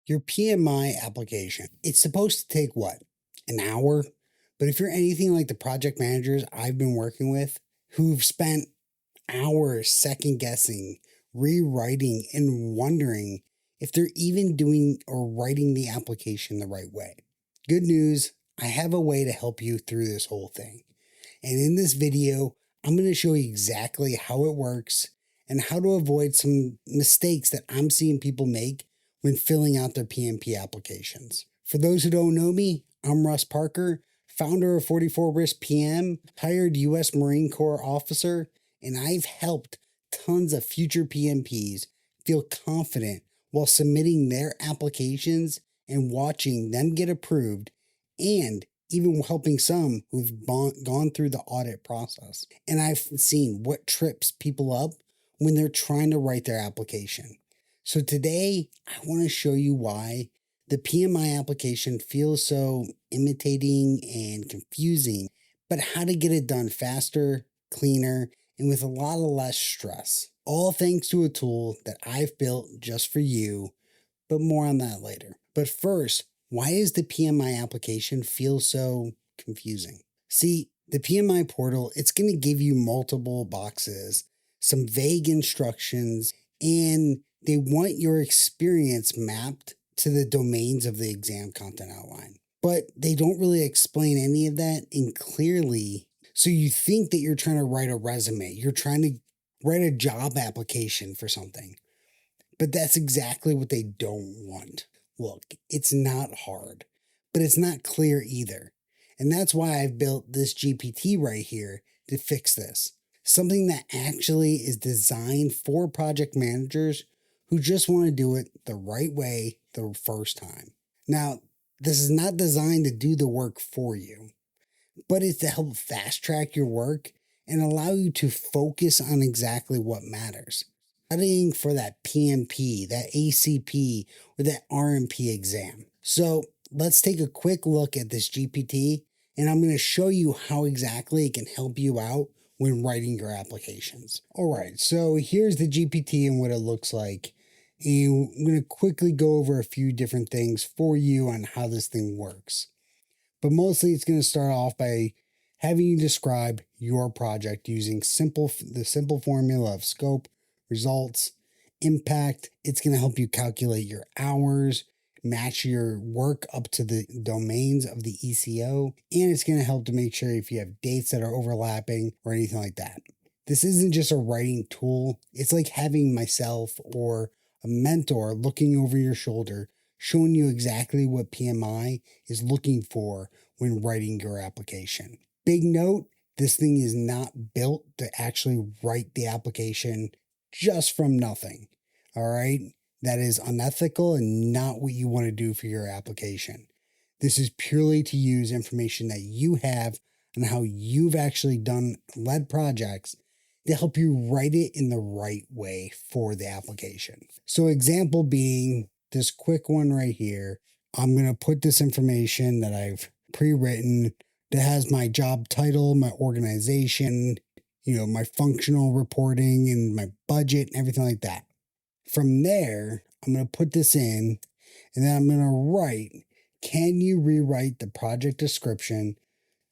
Your PMI application, it's supposed to take what? An hour? But if you're anything like the project managers I've been working with who've spent hours second guessing, rewriting, and wondering if they're even doing or writing the application the right way. Good news, I have a way to help you through this whole thing. And in this video, I'm going to show you exactly how it works and how to avoid some mistakes that I'm seeing people make when filling out their PMP applications. For those who don't know me, I'm Russ Parker, founder of 44 Risk PM, retired U.S. Marine Corps officer, and I've helped tons of future PMPs feel confident while submitting their applications and watching them get approved, and even helping some who've gone through the audit process. And I've seen what trips people up when they're trying to write their application. So today, I want to show you why the PMI application feels so imitating and confusing, but how to get it done faster, cleaner, and with a lot less stress. All thanks to a tool that I've built just for you, but more on that later. But first, why does the PMI application feel so confusing? See, the PMI portal, it's going to give you multiple boxes, some vague instructions, and they want your experience mapped to the domains of the exam content outline. But they don't really explain any of that in clearly. So you think that you're trying to write a resume, you're trying to write a job application for something. But that's exactly what they don't want. Look, it's not hard, but it's not clear either. And that's why I've built this GPT right here to fix this. Something that actually is designed for project managers who just want to do it the right way the first time. Now, this is not designed to do the work for you, but it's to help fast track your work and allow you to focus on exactly what matters. Studying for that PMP, that ACP, or that RMP exam. So let's take a quick look at this GPT, and I'm going to show you how exactly it can help you out when writing your applications. All right, so here's the GPT and what it looks like. And I'm going to quickly go over a few different things for you on how this thing works. But mostly it's going to start off by having you describe your project using the simple formula of scope, results, impact. It's going to help you calculate your hours, match your work up to the domains of the ECO, and it's going to help to make sure if you have dates that are overlapping or anything like that. This isn't just a writing tool. It's like having myself or a mentor looking over your shoulder, showing you exactly what PMI is looking for when writing your application. Big note, this thing is not built to actually write the application just from nothing. All right? That is unethical and not what you want to do for your application. This is purely to use information that you have on how you've actually led projects to help you write it in the right way for the application. So example being this quick one right here, I'm going to put this information that I've pre-written that has my job title, my organization, my functional reporting and my budget and everything like that. From there, I'm going to put this in and then I'm going to write, can you rewrite the project description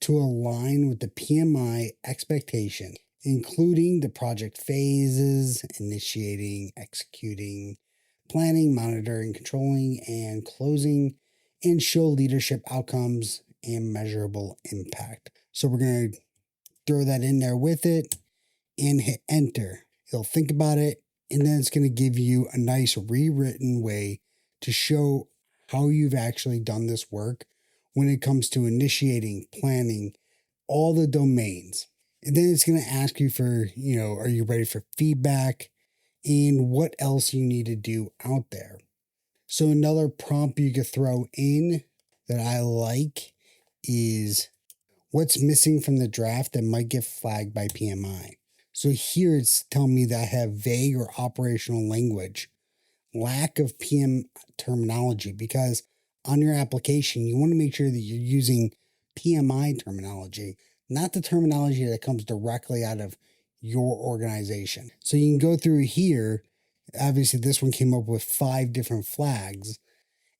to align with the PMI expectation, including the project phases, initiating, executing, planning, monitoring, controlling, and closing, and show leadership outcomes and measurable impact. So we're going to throw that in there with it and hit enter. It'll think about it, and then it's going to give you a nice rewritten way to show how you've actually done this work when it comes to initiating, planning, all the domains. And then it's going to ask you for, are you ready for feedback and what else you need to do out there. So another prompt you could throw in that I like is what's missing from the draft that might get flagged by PMI. So here it's telling me that I have vague or operational language, lack of PM terminology, because on your application, you want to make sure that you're using PMI terminology, not the terminology that comes directly out of your organization. So you can go through here. Obviously, this one came up with 5 different flags.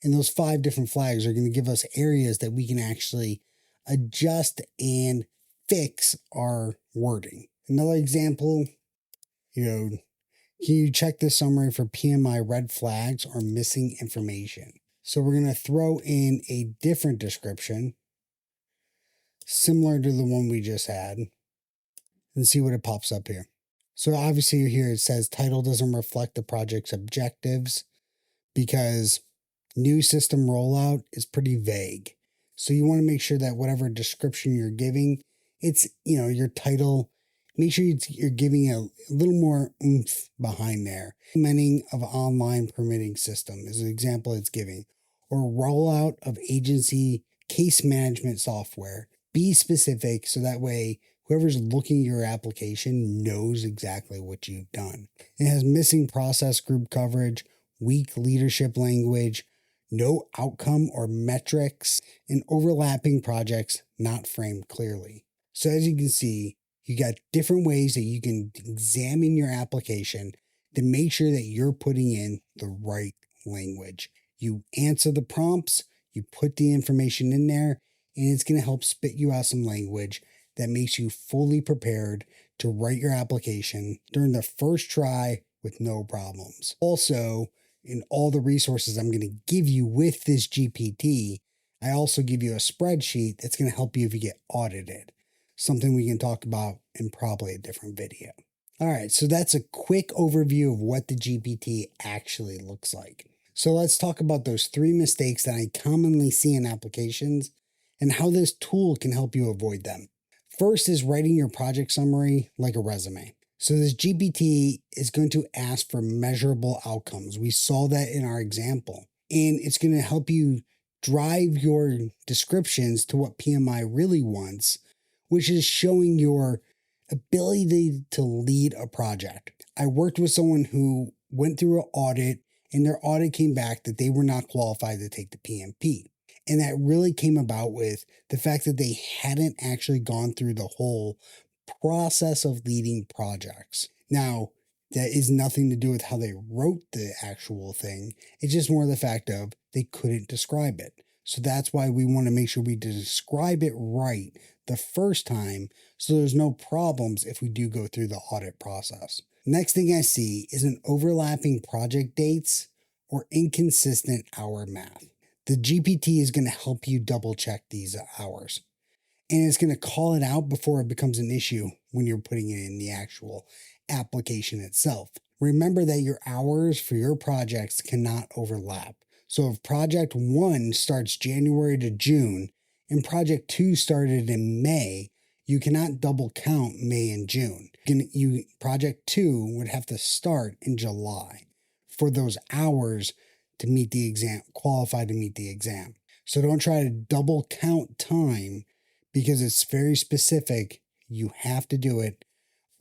And those 5 different flags are going to give us areas that we can actually adjust and fix our wording. Another example, can you check the summary for PMI red flags or missing information? So we're going to throw in a different description similar to the one we just had and see what it pops up here. So obviously here it says title doesn't reflect the project's objectives because new system rollout is pretty vague. So you want to make sure that whatever description you're giving, it's, your title, make sure you're giving a little more oomph behind there. Implementing of online permitting system is an example it's giving, or rollout of agency case management software. Be specific so that way whoever's looking at your application knows exactly what you've done. It has missing process group coverage, weak leadership language, no outcome or metrics, and overlapping projects not framed clearly. So as you can see, you got different ways that you can examine your application to make sure that you're putting in the right language. You answer the prompts, you put the information in there, and it's going to help spit you out some language that makes you fully prepared to write your application during the first try with no problems. Also, in all the resources I'm going to give you with this GPT, I also give you a spreadsheet that's going to help you if you get audited. Something we can talk about in probably a different video. All right, so that's a quick overview of what the GPT actually looks like. So let's talk about those 3 mistakes that I commonly see in applications and how this tool can help you avoid them. First is writing your project summary like a resume. So this GPT is going to ask for measurable outcomes. We saw that in our example. And it's going to help you drive your descriptions to what PMI really wants, which is showing your ability to lead a project. I worked with someone who went through an audit, and their audit came back that they were not qualified to take the PMP. And that really came about with the fact that they hadn't actually gone through the whole process of leading projects. Now, that is nothing to do with how they wrote the actual thing. It's just more the fact of they couldn't describe it. So that's why we want to make sure we describe it right the first time so there's no problems if we do go through the audit process. Next thing I see is an overlapping project dates or inconsistent hour math. The GPT is going to help you double check these hours. And it's going to call it out before it becomes an issue when you're putting it in the actual application itself. Remember that your hours for your projects cannot overlap. So if project 1 starts January to June and project 2 started in May, you cannot double count May and June. Project 2 would have to start in July for those hours to meet the exam, qualify to meet the exam. So don't try to double count time because it's very specific. You have to do it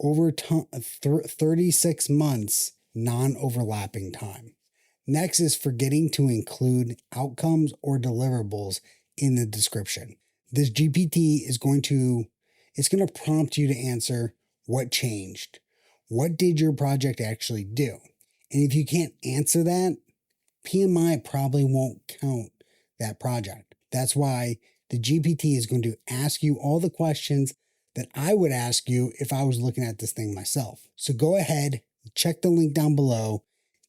over 36 months, non-overlapping time. Next is forgetting to include outcomes or deliverables in the description. This GPT is going to prompt you to answer what changed. What did your project actually do? And if you can't answer that, PMI probably won't count that project. That's why the GPT is going to ask you all the questions that I would ask you if I was looking at this thing myself. So go ahead, check the link down below,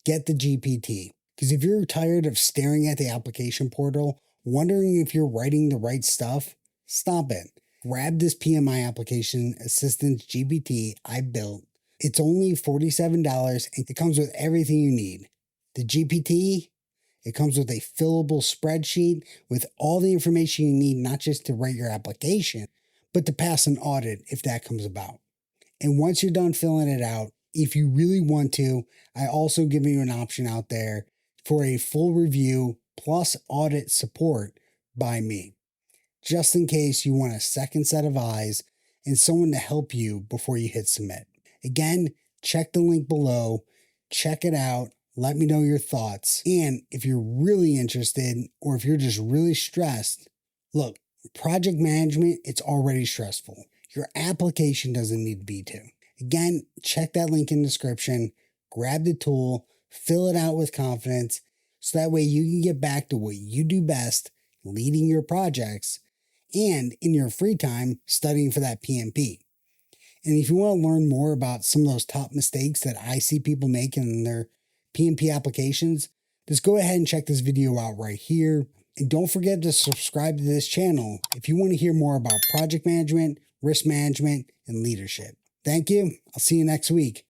get the GPT. Because if you're tired of staring at the application portal, wondering if you're writing the right stuff, stop it. Grab this PMI application assistance GPT I built. It's only $47 and it comes with everything you need. The GPT, it comes with a fillable spreadsheet with all the information you need, not just to write your application, but to pass an audit if that comes about. And once you're done filling it out, if you really want to, I also give you an option out there for a full review plus audit support by me, just in case you want a second set of eyes and someone to help you before you hit submit. Again, check the link below, check it out. Let me know your thoughts. And if you're really interested or if you're just really stressed, look, project management, it's already stressful. Your application doesn't need to be too. Again, check that link in the description, grab the tool, fill it out with confidence so that way you can get back to what you do best, leading your projects, and in your free time, studying for that PMP. And if you want to learn more about some of those top mistakes that I see people make in their PMP applications, just go ahead and check this video out right here. And don't forget to subscribe to this channel if you want to hear more about project management, risk management, and leadership. Thank you. I'll see you next week.